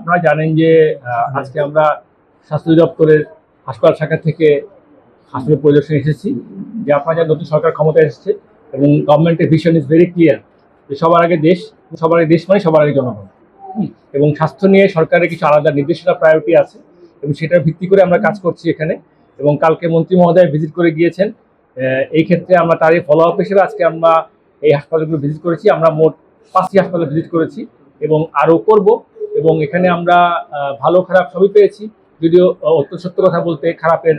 আপনারা জানেন যে আজকে আমরা স্বাস্থ্য অধিদপ্তরের হাসপাতাল শাখা থেকে হাসপাতাল পরিদর্শনে এসেছি যে আপনারা যা নতুন সরকার ক্ষমতায় এসেছে এবং গভর্নমেন্টের ভিশন ইজ ভেরি ক্লিয়ার যে সবার আগে দেশ মানে সবার আগে জনগণ। এবং স্বাস্থ্য নিয়ে সরকারের কিছু আলাদা নির্দেশনা প্রায়োরিটি আছে এবং সেটার ভিত্তি করে আমরা কাজ করছি এখানে। এবং কালকে মন্ত্রী মহোদয় ভিজিট করে গিয়েছেন, এই ক্ষেত্রে আমরা তারই ফলো আপ হিসেবে আজকে আমরা এই হাসপাতালগুলো ভিজিট করেছি। আমরা মোট 5টি হাসপাতাল ভিজিট করেছি এবং আরও করব। এবং এখানে আমরা ভালো খারাপ সবই পেয়েছি, যদিও অত্যন্ত সত্য কথা বলতে খারাপের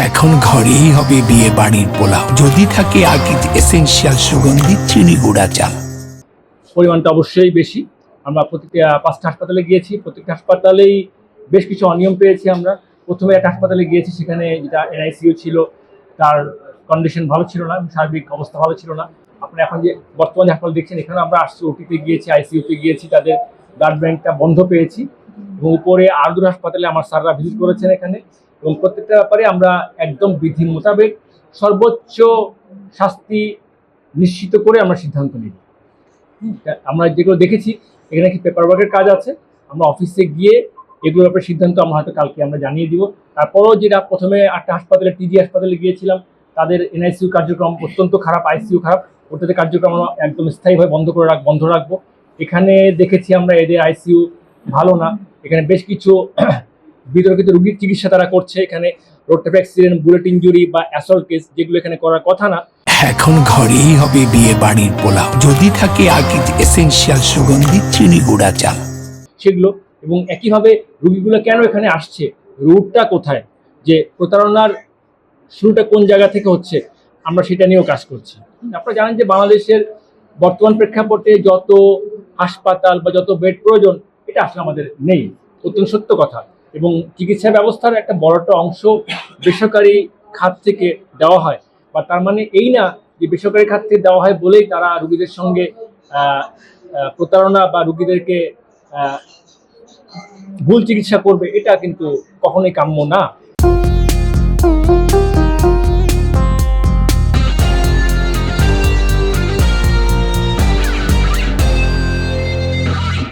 এখন ঘরেই হবে বিয়ে বাড়ির পোলাও যদি থাকে আকিজ এসেনশিয়াল সুগন্ধি চিনি গুঁড়া চাল। পরিমাণটা অবশ্যই বেশি। আমরা প্রতিটা 5টা হাসপাতালে গিয়েছি, প্রত্যেকটা হাসপাতালেই বেশ কিছু অনিয়ম পেয়েছি। আমরা প্রথমে একটা হাসপাতালে গিয়েছি, সেখানে যেটা এনআইসিইউ ছিল তার কন্ডিশন ভালো ছিল না, সার্বিক অবস্থা ভালো ছিল না। আপনি এখন যে বর্তমানে হাসপাতাল দেখছেন এখানে আমরা আসছি, ওটিতে গিয়েছি, আইসিইউতে গিয়েছি, তাদের ব্লাড ব্যাঙ্কটা বন্ধ পেয়েছি। এবং উপরে আর 2 হাসপাতালে আমার স্যাররা ভিজিট করেছেন এখানে। এবং প্রত্যেকটা ব্যাপারে আমরা একদম বিধি মোতাবেক সর্বোচ্চ শাস্তি নিশ্চিত করে আমরা সিদ্ধান্ত নিই। আমরা যেগুলো দেখেছি এখানে কি পেপার ওয়ার্কের কাজ আছে, আমরা অফিসে গিয়ে এগুলোর ব্যাপারে সিদ্ধান্ত আমরা হয়তো কালকে আমরা জানিয়ে দিব। তারপরও যেটা প্রথমে একটা হাসপাতালে টিজি হাসপাতালে গিয়েছিলাম, তাদের এনআইসিইউ কার্যক্রম অত্যন্ত খারাপ, আইসিইউ খারাপ, ওটাতে কার্যক্রম আমরা একদম স্থায়ীভাবে বন্ধ রাখবো। এখানে দেখেছি আমরা এদের আইসিইউ ভালো না, এখানে বেশ কিছু বিতর্কিত রোগীর চিকিৎসা তারা করছে। এখানে road traffic accident, bullet injury বা অ্যাসল্ট কেস, যেগুলো এখানে করার কথা না। এখন ঘরেই হবে বিয়ে বাড়ির পোলাও যদি থাকে আকিজ এসেনশিয়াল সুগন্ধি চিনি গুঁড়া চাল সেগুলো। এবং একইভাবে রুগীগুলো কেন এখানে আসছে, রুটটা কোথায়, যে প্রতারণার শুরুটা কোন জায়গা থেকে হচ্ছে, আমরা সেটা নিয়েও কাজ করছি। আপনারা জানেন যে বাংলাদেশের বর্তমান প্রেক্ষাপটে যত হাসপাতাল বা যত বেড প্রয়োজন এটা আসলে আমাদের নেই, অত্যন্ত সত্য কথা। এবং চিকিৎসা ব্যবস্থার একটা বড়টা অংশ বেসরকারি খাত থেকে দেওয়া হয়, বা তার মানে এই না যে বেসরকারি খাত থেকে দেওয়া হয় বলেই তারা রুগীদের সঙ্গে প্রতারণা বা রুগীদেরকে ভুল চিকিৎসা করবে, এটা কিন্তু কখনোই কাম্য না।